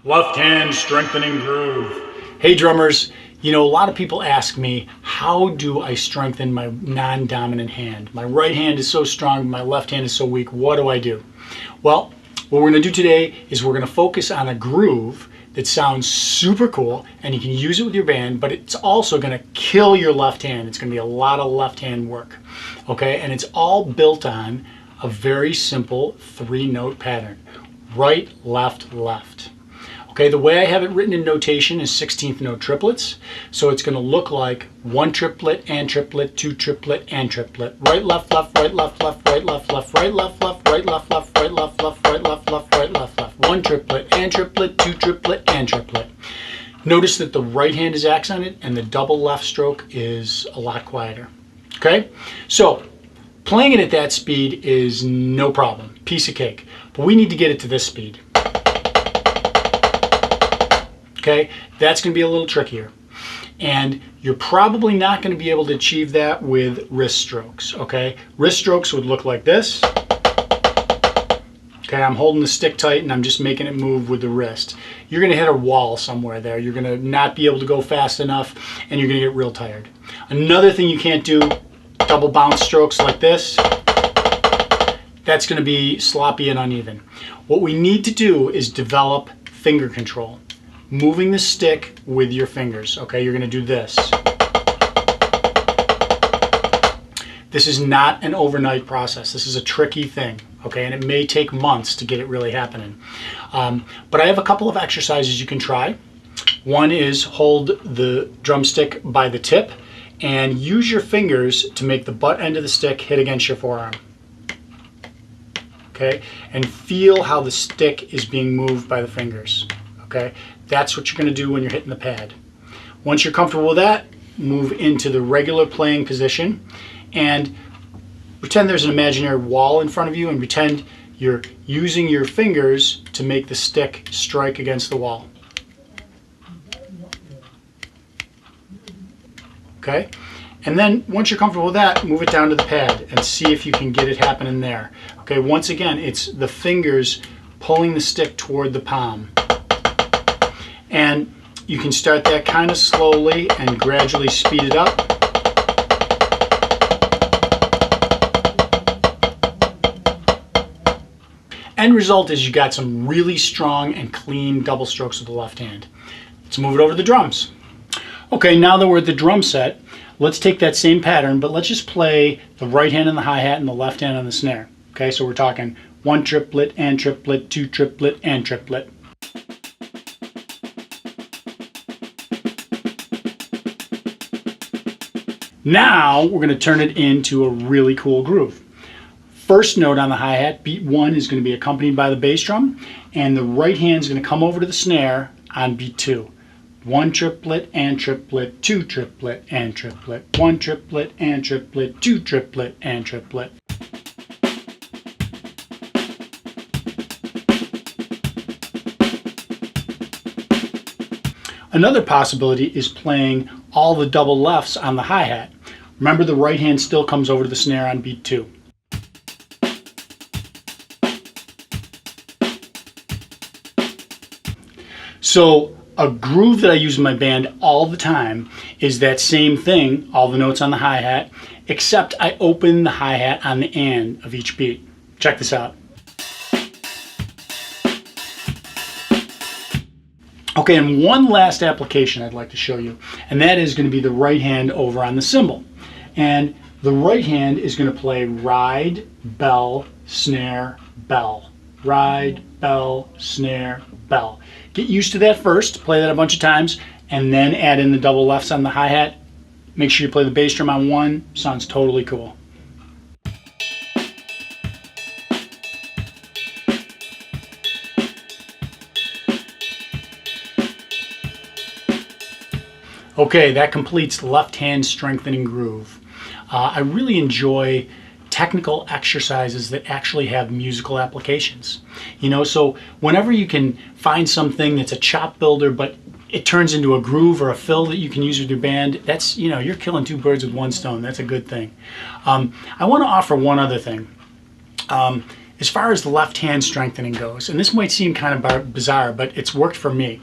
Left hand strengthening groove. Hey drummers, you know, a lot of people ask me, how do I strengthen my non-dominant hand? My right hand is so strong, my left hand is so weak. What do I do? Well, what we're going to do today is we're going to focus on a groove that sounds super cool and you can use it with your band, but it's also going to kill your left hand. It's going to be a lot of left hand work. Okay, and it's all built on a very simple 3-note pattern. Right, left, left. Okay, the way I have it written in notation is 16th note triplets. So it's going to look like 1 triplet and triplet, 2 triplet and triplet. Right, left, left, right, left, left, right, left, left, right, left, left, right, left, left, right, left, left, right, left, left, right, left, left. 1 triplet and triplet, 2 triplet and triplet. Notice that the right hand is accented and the double left stroke is a lot quieter. Okay, so playing it at that speed is no problem, piece of cake. But we need to get it to this speed. Okay, that's going to be a little trickier. And you're probably not going to be able to achieve that with wrist strokes. Okay, wrist strokes would look like this. Okay, I'm holding the stick tight and I'm just making it move with the wrist. You're going to hit a wall somewhere there. You're going to not be able to go fast enough and you're going to get real tired. Another thing you can't do, double bounce strokes like this. That's going to be sloppy and uneven. What we need to do is develop finger control. Moving the stick with your fingers. Okay, you're going to do this. This is not an overnight process. This is a tricky thing. Okay, and it may take months to get it really happening. But I have a couple of exercises you can try. One is hold the drumstick by the tip and use your fingers to make the butt end of the stick hit against your forearm. Okay, and feel how the stick is being moved by the fingers. Okay, that's what you're going to do when you're hitting the pad. Once you're comfortable with that, move into the regular playing position and pretend there's an imaginary wall in front of you and pretend you're using your fingers to make the stick strike against the wall. Okay, and then once you're comfortable with that, move it down to the pad and see if you can get it happening there. Okay, once again, it's the fingers pulling the stick toward the palm. And you can start that kind of slowly and gradually speed it up. End result is you got some really strong and clean double strokes with the left hand. Let's move it over to the drums. Okay, now that we're at the drum set, let's take that same pattern, but let's just play the right hand on the hi-hat and the left hand on the snare. Okay, so we're talking 1 triplet and triplet, 2 triplet and triplet. Now we're going to turn it into a really cool groove. First note on the hi-hat, beat 1, is going to be accompanied by the bass drum, and the right hand is going to come over to the snare on beat 2. 1 triplet and triplet, 2 triplet and triplet, 1 triplet and triplet, 2 triplet and triplet. Another possibility is playing all the double lefts on the hi-hat. Remember, the right hand still comes over to the snare on beat 2. So a groove that I use in my band all the time is that same thing, all the notes on the hi-hat, except I open the hi-hat on the end of each beat. Check this out. Okay, and one last application I'd like to show you, and that is going to be the right hand over on the cymbal. And the right hand is going to play ride, bell, snare, bell. Ride, bell, snare, bell. Get used to that first, play that a bunch of times, and then add in the double lefts on the hi-hat. Make sure you play the bass drum on 1. Sounds totally cool. Okay, that completes left hand strengthening groove. I really enjoy technical exercises that actually have musical applications. You know, so whenever you can find something that's a chop builder, but it turns into a groove or a fill that you can use with your band, that's, you know, you're killing 2 birds with 1 stone. That's a good thing. I want to offer one other thing. as far as the left hand strengthening goes, and this might seem kind of bizarre, but it's worked for me.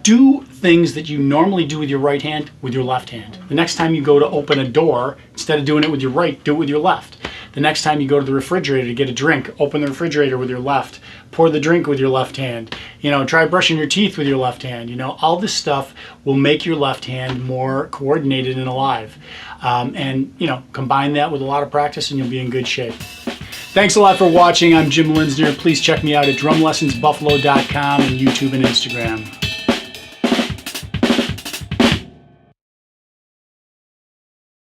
Do things that you normally do with your right hand with your left hand. The next time you go to open a door, instead of doing it with your right, do it with your left. The next time you go to the refrigerator to get a drink, open the refrigerator with your left. Pour the drink with your left hand. Try brushing your teeth with your left hand. All this stuff will make your left hand more coordinated and alive. Combine that with a lot of practice and you'll be in good shape. Thanks a lot for watching. I'm Jim Linsner. Please check me out at drumlessonsbuffalo.com and YouTube and Instagram.